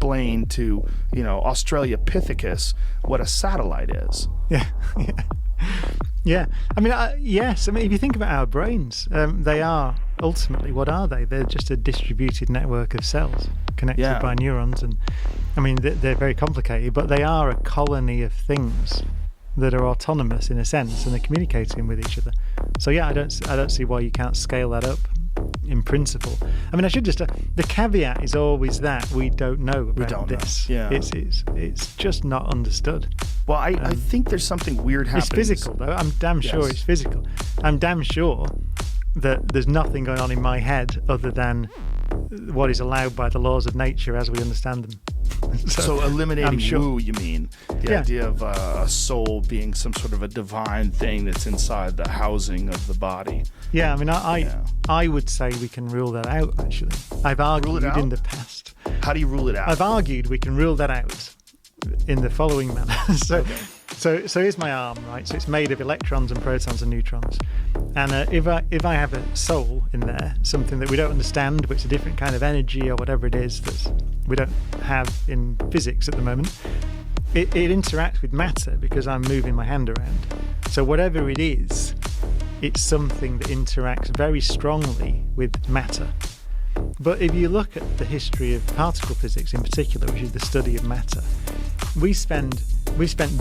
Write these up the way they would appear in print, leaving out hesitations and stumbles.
explain to, Australopithecus what a satellite is. Yeah, yeah, yeah. I mean, yes. I mean, if you think about our brains, they are ultimately, what are they? They're just a distributed network of cells connected by neurons, and I mean, they're very complicated, but they are a colony of things that are autonomous in a sense, and they're communicating with each other. So yeah, I don't see why you can't scale that up in principle. I mean, I should just the caveat is always that we don't know about this. Yeah, it's just not understood. Well, I think there's something weird happening. It's physical, though. I'm damn sure it's physical. I'm damn sure that there's nothing going on in my head other than what is allowed by the laws of nature as we understand them. So eliminating woo, you mean? The idea of a soul being some sort of a divine thing that's inside the housing of the body. Yeah, I mean, I would say we can rule that out, actually. I've argued in the past. How do you rule it out? I've argued we can rule that out in the following manner. So here's my arm, right? So it's made of electrons and protons and neutrons. And if I have a soul in there, something that we don't understand, but it's a different kind of energy or whatever it is that we don't have in physics at the moment, it interacts with matter because I'm moving my hand around. So whatever it is, it's something that interacts very strongly with matter. But if you look at the history of particle physics in particular, which is the study of matter, we spent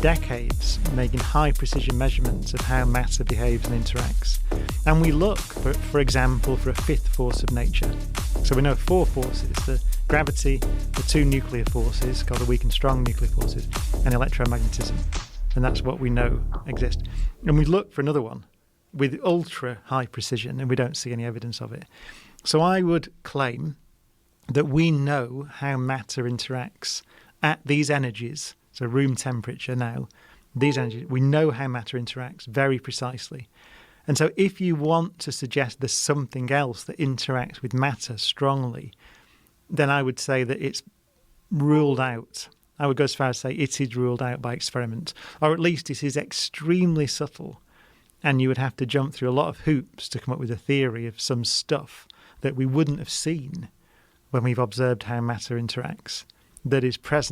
decades making high precision measurements of how matter behaves and interacts. And we look, for example, for a fifth force of nature. So we know 4 forces: the gravity, the 2 nuclear forces, called the weak and strong nuclear forces, and electromagnetism. And that's what we know exists. And we look for another one with ultra high precision, and we don't see any evidence of it. So I would claim that we know how matter interacts at these energies, so room temperature now, these energies, we know how matter interacts very precisely. And so if you want to suggest there's something else that interacts with matter strongly, then I would say that it's ruled out. I would go as far as say it is ruled out by experiment, or at least it is extremely subtle, and you would have to jump through a lot of hoops to come up with a theory of some stuff that we wouldn't have seen when we've observed how matter interacts, that is present